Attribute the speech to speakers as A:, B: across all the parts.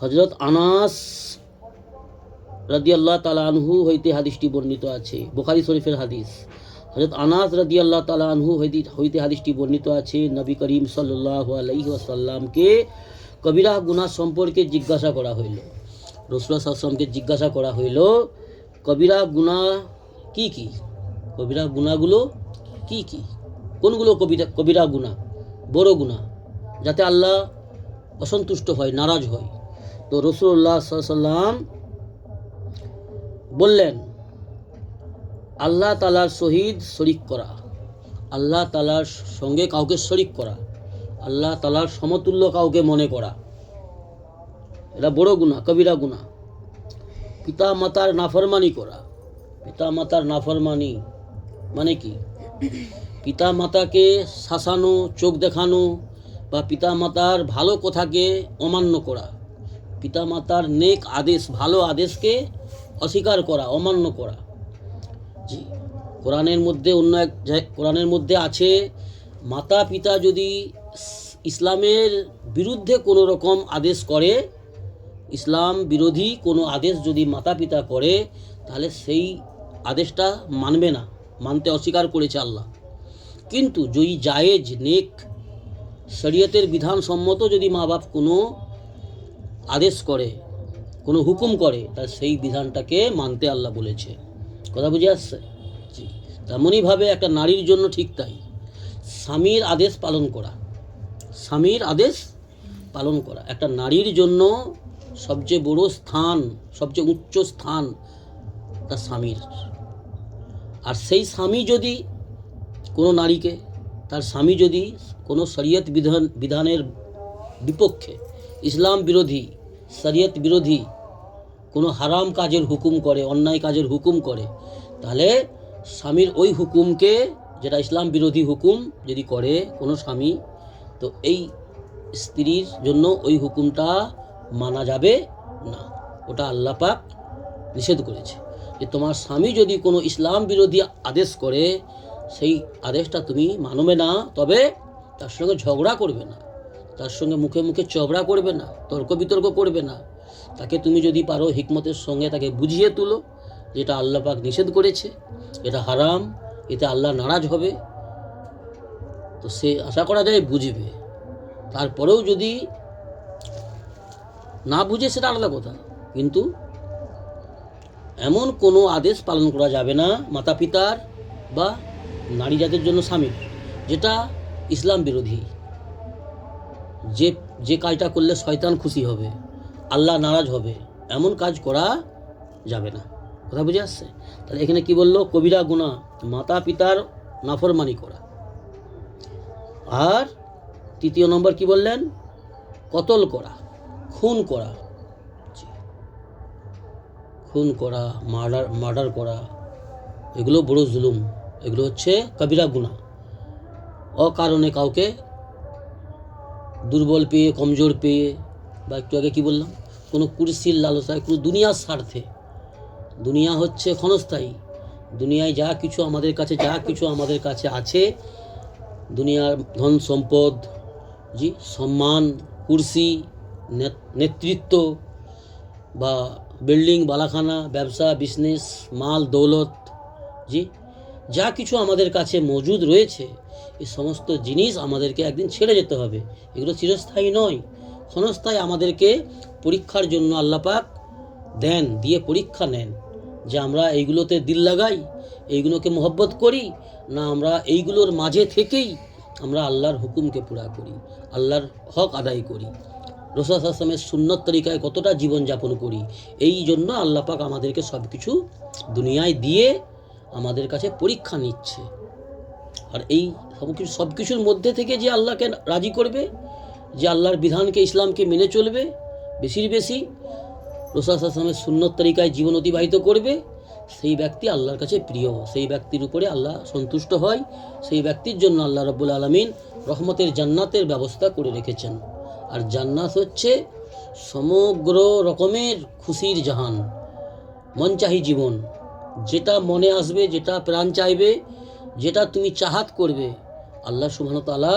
A: হযরত আনাস রাদিয়াল্লাহু তাআলা আনহু হইতে হাদিসটি বর্ণিত আছে, বুখারী শরীফের হাদিস। হযরত আনাস রাদিয়াল্লাহু তাআলা আনহু হইতে হাদিসটি বর্ণিত আছে, নবী করিম সাল্লাল্লাহু আলাইহি ওয়াসাল্লামকে কবিরা গুনাহ সম্পর্কে জিজ্ঞাসা করা হইল। রাসূলুল্লাহ সাল্লাল্লাহু আলাইহি ওয়াসাল্লামকে জিজ্ঞাসা করা হইল, কবিরা গুনাহ কি কি? কবিরা গুনাহগুলো কি কি? কোনগুলো কবিরা গুনাহ, বড় গুনাহ, যাতে আল্লাহ অসন্তুষ্ট হয়, নারাজ হয়? তো রাসূলুল্লাহ সাল্লাল্লাহু আলাইহি ওয়াসাল্লাম বললেন, আল্লাহ তাআলার সহিত শরীক করা, আল্লাহ তাআলার সঙ্গে কাউকে শরীক করা, আল্লাহ তাআলার সমতুল্য কাউকে মনে করা, এটা বড় গুনাহ, কবিরা গুনাহ। পিতা মাতার নাফরমানি করা, পিতা মাতার নাফরমানি মানে কি? পিতা মাতাকে শাসানো, চোখ দেখানো, বা পিতা মাতার ভালো কথাকে অমান্য করা, পিতা মাতার নেক আদেশ, ভালো আদেশকে অস্বীকার করা, অমান্য করা। জি, কোরআনের মধ্যে কোরআনের মধ্যে আছে, মাতা পিতা যদি ইসলামের বিরুদ্ধে কোনো রকম আদেশ করে, ইসলাম বিরোধী কোনো আদেশ যদি মাতা পিতা করে, তাহলে সেই আদেশটা মানবে না, মানতে অস্বীকার করেছে আল্লাহ। কিন্তু যদি জায়েজ, নেক, শরীয়তের বিধানসম্মত যদি মা বাপ কোনো আদেশ করে, কোনো হুকুম করে, তাহলে সেই বিধানটাকে মানতে আল্লাহ বলেছে। কথা বুঝে আসছে? জি। তেমনইভাবে একটা নারীর জন্য ঠিক তাই, স্বামীর আদেশ পালন করা, স্বামীর আদেশ পালন করা একটা নারীর জন্য সবচেয়ে বড় স্থান, সবচেয়ে উচ্চ স্থান তার স্বামীর। আর সেই স্বামী যদি কোনো নারীকে, তার স্বামী যদি কোনো শরীয়ত বিধানের বিপক্ষে, ইসলাম বিরোধী, শরীয়ত বিরোধী কোনো হারাম কাজের হুকুম করে, অন্যায় কাজের হুকুম করে, তাহলে স্বামীর ওই হুকুমকে, যেটা ইসলাম বিরোধী হুকুম যদি করে কোনো স্বামী, তো এই স্ত্রীর জন্য ওই হুকুমটা মানা যাবে না। ওটা আল্লাহ পাক নিষেধ করেছে যে তোমার স্বামী যদি কোনো ইসলাম বিরোধী আদেশ করে, সেই আদেশটা তুমি মানবে না, তবে তার সঙ্গে ঝগড়া করবে না, তার সঙ্গে মুখে মুখে চবড়া করবে না, তর্ক বিতর্ক করবে না। তাকে তুমি যদি পারো হিকমতের সঙ্গে তাকে বুঝিয়ে তুলো, যেটা আল্লাহ পাক নিষেধ করেছে, এটা হারাম, এতে আল্লাহ নারাজ হবে। তো সে আশা করা যায় বুঝবে। তারপরেও যদি না বুঝে সেটা আলাদা কথা, কিন্তু এমন কোনো আদেশ পালন করা যাবে না মাতা পিতার বা নারী জাতির জন্য স্বামীর, যেটা ইসলাম বিরোধী, যে কাজটা করলে শয়তান খুশি হবে, আল্লাহ নারাজ হবে, এমন কাজ করা যাবে না। কথা বুঝে আসছে? তাহলে এখানে কি বললো? কবিরা গুনাহ, মাতা পিতার নাফরমানি করা। আর তৃতীয় নম্বর কি বললেন? কতল করা, খুন করা, খুন করা, মার্ডার করা, এগুলো বড় জুলুম, এগুলো হচ্ছে কবিরা গুনাহ। অকারণে কাউকে দুর্বল পেয়ে, কমজোর পেয়ে, বা একটু আগে কি বললাম, কোনো কুরসির লালসায়, কোনো দুনিয়ার স্বার্থে। দুনিয়া হচ্ছে ক্ষণস্থায়ী, দুনিয়ায় যা কিছু আমাদের কাছে আছে, দুনিয়ার ধন সম্পদ, জি, সম্মান, কুরসি, নেতৃত্ব, বা বিল্ডিং, বালাখানা, ব্যবসা, বিজনেস, মাল, দৌলত, জি, যা কিছু আমাদের কাছে মজুদ রয়েছে, এই সমস্ত জিনিস আমাদেরকে একদিন ছেড়ে যেতে হবে। এগুলো চিরস্থায়ী নয়, ক্ষণস্থায়ী। আমাদেরকে পরীক্ষার জন্য আল্লাহ পাক দিয়ে পরীক্ষা নেন, যে আমরা এইগুলোতে দিল লাগাই, এইগুলোকে মহব্বত করি না, আমরা এইগুলোর মাঝে থেকেই আমরা আল্লাহর হুকুমকে পুরা করি, আল্লাহর হক আদায় করি, রাসূলুল্লাহ সাল্লাল্লাহু আলাইহি ওয়াসাল্লামের সুন্নত তরিকায় কতটা জীবনযাপন করি। এই জন্য আল্লাহ পাক আমাদেরকে সব কিছু দুনিয়ায় দিয়ে আমাদের কাছে পরীক্ষা নিচ্ছে। আর এই সব কিছুর মধ্যে থেকে যে আল্লাহকে রাজি করবে, যে আল্লাহর বিধানকে, ইসলামকে মেনে চলবে, বেশির বেশি রাসূলুল্লাহ সাল্লাল্লাহু আলাইহি ওয়াসাল্লামের সুন্নত তরিকায় জীবন অতিবাহিত করবে, সেই ব্যক্তি আল্লাহর কাছে প্রিয়, সেই ব্যক্তির উপরে আল্লাহ সন্তুষ্ট হয়, সেই ব্যক্তির জন্য আল্লাহ রাব্বুল আলামিন রহমতের জান্নাতের ব্যবস্থা করে রেখেছেন। আর জান্নাত হচ্ছে সমগ্র রকমের খুশির জাহান, মনচাহি জীবন, যেটা মনে আসবে, যেটা প্রাণ চাইবে, যেটা তুমি চাহাত করবে, আল্লাহ সুবহানাহু ওয়া তাআলা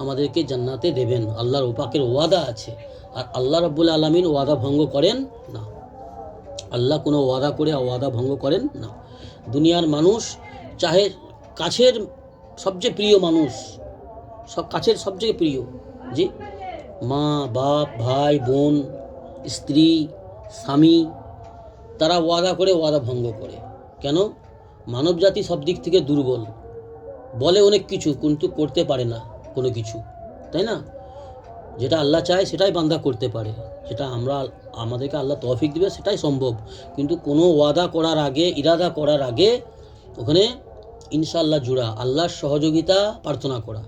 A: আমাদেরকে জান্নাতে দেবেন। আল্লাহর পাকের ওয়াদা আছে, আর আল্লাহ রাব্বুল আলামিন ওয়াদা ভঙ্গ করেন না। আল্লাহ কোনো ওয়াদা করে ওয়াদা ভঙ্গ করেন না। দুনিয়ার মানুষ চাহে কাছের সবচেয়ে প্রিয় মানুষ, সব কাছের সবচেয়ে প্রিয়, জি, মা বাপ ভাই বোন স্ত্রী স্বামী, তারা ওয়াদা করে ওয়াদা ভঙ্গ করে। কেন? মানব জাতি সব দিক থেকে দুর্বল, বলে অনেক কিছু কিন্তু করতে পারে না কোনো কিছু, তাই না? যেটা আল্লাহ চায় সেটাই বান্দা করতে পারে, সেটা আমাদেরকে আল্লাহ তৌফিক দিবে সেটাই সম্ভব। কিন্তু কোনো ওয়াদা করার আগে, ইরাদা করার আগে ওখানে ইনশাআল্লাহ জুড়া, আল্লাহর সহযোগিতা প্রার্থনা করা।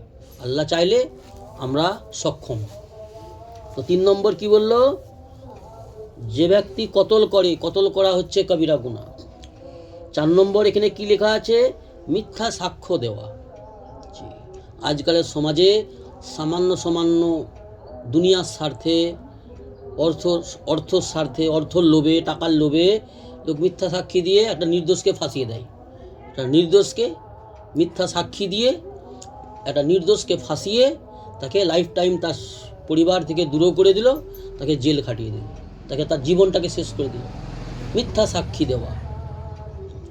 A: আল্লাহ চাইলে আমরা সক্ষম। তো 3 নম্বর কি বলল? যে ব্যক্তি কতল করে, কতল করা হচ্ছে কবিরা গুনাহ। 4 নম্বর এখানে কি লেখা আছে? মিথ্যা সাক্ষ্য দেওয়া। আজকালের সমাজে সামান্য দুনিয়ার স্বার্থে, অর্থর স্বার্থে, অর্থর লোভে, টাকার লোভে লোক মিথ্যা সাক্ষী দিয়ে একটা নির্দোষকে ফাঁসিয়ে দেয়। একটা নির্দোষকে মিথ্যা সাক্ষী দিয়ে একটা নির্দোষকে ফাঁসিয়ে তাকে লাইফ টাইম তার পরিবার থেকে দূর করে দিল, তাকে জেল খাটিয়ে দিল, তাকে তার জীবনটাকে শেষ করে দিল। মিথ্যা সাক্ষী দেওয়া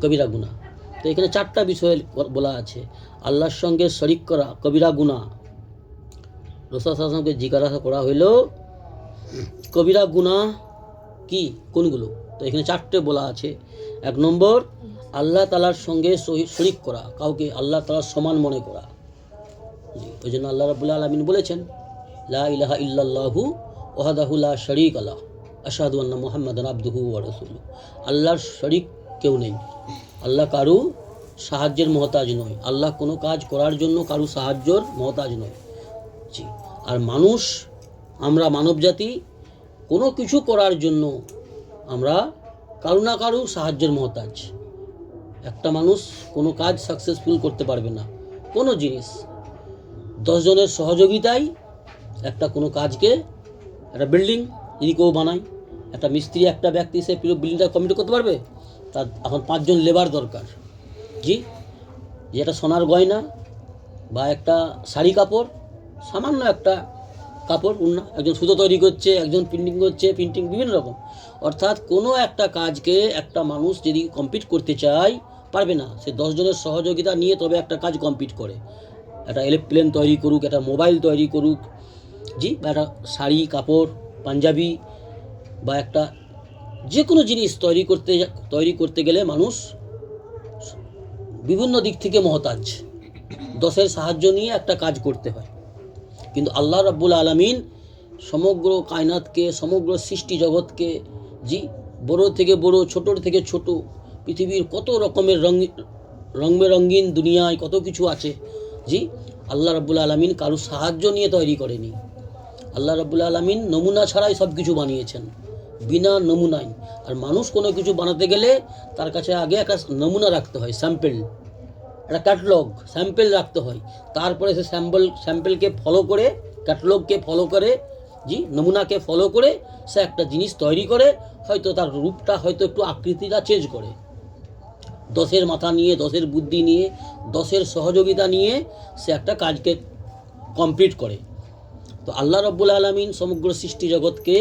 A: কবিরা গুনাহ। তো এখানে 4টা বিষয় বলা আছে। আল্লাহর সঙ্গে শরিক করা কবিরা গুনাহ। রাসূল সাল্লাল্লাহু আলাইহি ওয়াসাল্লামকে জিজ্ঞাসা করা হলো কবিরা গুনাহ কি, কোনগুলো? তো এখানে 4টে বলা আছে। 1 নম্বর আল্লাহ তাআলার সঙ্গে শরিক করা, কাউকে আল্লাহ তাআলার সমান মনে করা। ওই জন্য আল্লাহ রাব্বুল আলামিন বলেছেন লা ইলাহা ইল্লাল্লাহু ওয়াহদাহু লা শারীকা লাহু আশহাদু আন্না মুহাম্মাদান আবদুহু ওয়া রাসূলুহু। আল্লাহর শরিক কেউ নেই। আল্লাহ কারু সাহায্যের মহতাজ নয়। আল্লাহ কোনো কাজ করার জন্য কারু সাহায্যের মহতাজ নয়। জি। আর মানুষ, আমরা মানব জাতি কোনো কিছু করার জন্য আমরা কারু না কারু সাহায্যের মহতাজ। একটা মানুষ কোনো কাজ সাকসেসফুল করতে পারবে না, কোনো জিনিস 10 জনের সহযোগিতায় একটা কোনো কাজকে, একটা বিল্ডিং যদি কেউ বানায়, একটা মিস্ত্রি একটা ব্যক্তি সে পুরো বিল্ডিংটা কমপ্লিট করতে পারবে? তার এখন 5 জন লেবার দরকার। জি, যেটা সোনার গয়না বা একটা শাড়ি কাপড়, সামান্য একটা কাপড় উন্না, একজন সুতো তৈরি করছে, একজন প্রিন্টিং করছে, প্রিন্টিং বিভিন্ন রকম। অর্থাৎ কোনো একটা কাজকে একটা মানুষ যদি কমপ্লিট করতে চায় পারবে না, সে 10 জনের সহযোগিতা নিয়ে তবে একটা কাজ কমপ্লিট করে। একটা এরোপ্লেন তৈরি করুক, একটা মোবাইল তৈরি করুক, জি, বা একটা শাড়ি কাপড় পাঞ্জাবি বা একটা যে কোনো জিনিস তৈরি করতে গেলে মানুষ বিভিন্ন দিক থেকে মহতাজ, 10-এর সাহায্য নিয়ে একটা কাজ করতে হয়। কিন্তু আল্লাহ রাব্বুল আলামিন সমগ্র কায়নাতকে, সমগ্র সৃষ্টি জগৎকে, জি, বড় থেকে বড়, ছোটোর থেকে ছোট, পৃথিবীর কত রকমের রঙবেরঙিন দুনিয়ায় কত কিছু আছে, জি, আল্লাহ রাব্বুল আলামিন কারো সাহায্য নিয়ে তৈরি করেনি। আল্লাহ রাব্বুল আলামিন নমুনা ছাড়াই সব কিছু বানিয়েছেন, বিনা নমুনায়। আর মানুষ কোনো কিছু বানাতে গেলে তার কাছে আগে একটা নমুনা রাখতে হয়, স্যাম্পেল, একটা ক্যাটালগ, স্যাম্পেল রাখতে হয়। তারপরে সে স্যাম্পেলকে ফলো করে, ক্যাটালগকে ফলো করে, জি, নমুনাকে ফলো করে সে একটা জিনিস তৈরি করে। হয়তো তার রূপটা, হয়তো একটু আকৃতিটা চেঞ্জ করে। 10-এর মাথা নিয়ে, 10-এর বুদ্ধি নিয়ে, 10-এর সহযোগিতা নিয়ে সে একটা কাজকে কমপ্লিট করে। তো আল্লাহ রাব্বুল আলামিন সমগ্র সৃষ্টি জগৎকে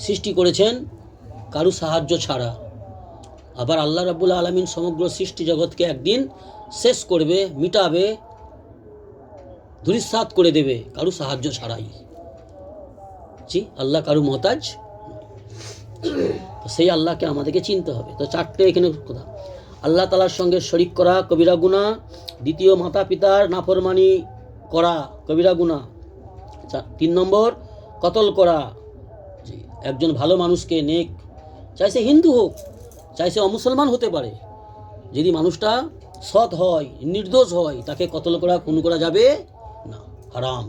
A: সৃষ্টি করেছেন কারু সাহায্য ছাড়া। আবার আল্লাহ রাব্বুল আলামিন সমগ্র সৃষ্টি জগৎকে একদিন শেষ করবে, মিটাবে, ধূলিসাৎ করে দেবে কারু সাহায্য ছাড়াই। জি, আল্লাহ কারু মহতাজ। তো সেই আল্লাহকে আমাদেরকে চিনতে হবে। তো 4টে এখানে কথা। আল্লাহ তাআলার সঙ্গে শরিক করা কবিরা গুনাহ। দ্বিতীয়, মাতা পিতার নাফরমানি করা কবিরা গুনাহ। 3 নম্বর কতল করা। জি, একজন ভালো মানুষকে, নেক, চাই সে হিন্দু হোক, চাই সে অমুসলমান হতে পারে, যদি মানুষটা সৎ হয়, নির্দোষ হয়, তাকে কতল করা, খুন করা যাবে না, হারাম।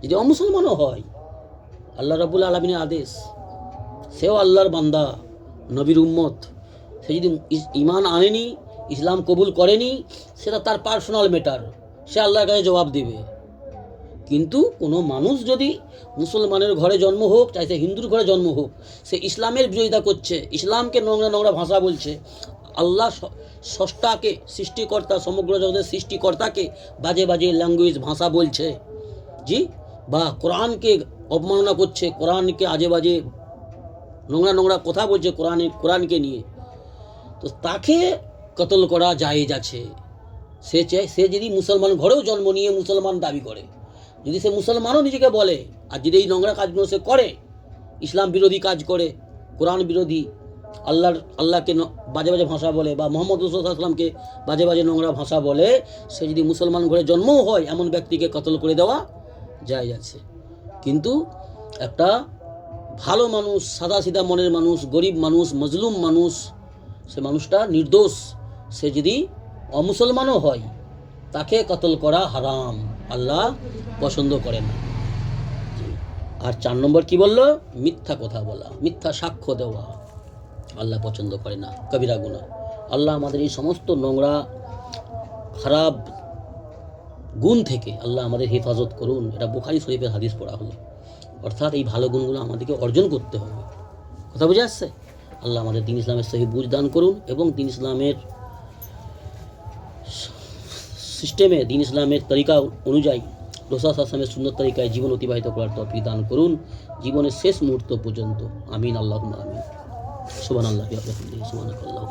A: যদি অমুসলমানও হয়, আল্লাহ রাব্বুল আলামিনের আদেশ, সেও আল্লাহর বান্দা, নবীর উম্মত, সে যদি ঈমান আনেনি, ইসলাম কবুল করেনি, সেটা তার পার্সোনাল ম্যাটার, সে আল্লাহর কাছে জবাব দেবে। কিন্তু কোনো মানুষ যদি মুসলমানের ঘরে জন্ম হোক, চাই সে হিন্দুর ঘরে জন্ম হোক, সে ইসলামের বিরোধিতা করছে, ইসলামকে নোংরা নোংরা ভাষা বলছে, আল্লাহ স্রষ্টাকে, সৃষ্টিকর্তা, সমগ্র জগতের সৃষ্টিকর্তাকে বাজে বাজে ল্যাঙ্গুয়েজ ভাষা বলছে, জি, বা কোরআনকে অবমাননা করছে, কোরআনকে আজে বাজে নোংরা নোংরা কথা বলছে কোরআনকে নিয়ে, তো তাকে কতল করা জায়েজ আছে। সে যদি মুসলমান ঘরেও জন্ম নিয়ে মুসলমান দাবি করে, যদি সে মুসলমানও নিজেকে বলে, আর যদি এই নোংরা কাজগুলো সে করে, ইসলাম বিরোধী কাজ করে, কোরআন বিরোধী, আল্লাহকে বাজে বাজে ভাষা বলে, বা মোহাম্মদ রাসূলুল্লাহকে বাজে বাজে নোংরা ভাষা বলে, সে যদি মুসলমান ঘরে জন্মও হয়, এমন ব্যক্তিকে কতল করে দেওয়া জায়েজ আছে। কিন্তু একটা ভালো মানুষ, সাদা সিধা মনের মানুষ, গরিব মানুষ, মজলুম মানুষ, সে মানুষটা নির্দোষ, সে যদি অমুসলমানও হয়, তাকে কতল করা হারাম, আল্লাহ পছন্দ করে না। আর 4 নম্বর কি বললো? মিথ্যা কথা বলা, মিথ্যা সাক্ষ্য দেওয়া, আল্লাহ পছন্দ করে না, কবিরা গুনাহ। আল্লাহ আমাদের এই সমস্ত নোংরা খারাপ গুণ থেকে আল্লাহ আমাদের হেফাজত করুন। এটা বুখারী শরীফের হাদিস পড়া হলো। অর্থাৎ এই ভালো গুণগুলো আমাদেরকে অর্জন করতে হবে। কথা বুঝে আসছে? আল্লাহ আমাদের দ্বীন ইসলামের সহি বুঝ দান করুন, এবং দ্বীন ইসলামের সিস্টেমে, দ্বীন ইসলামের তরিকা অনুযায়ী, রাসূল সাল্লাল্লাহু সুন্নত তরিকায় জীবন অতিবাহিত করার তৌফিক দান করুন জীবনের শেষ মুহূর্ত পর্যন্ত। আমিন, আল্লাহুম্মা আমিন। সুবহানাল্লাহি ওয়া বিহামদিহি, সুবহানাকাল্লাহু।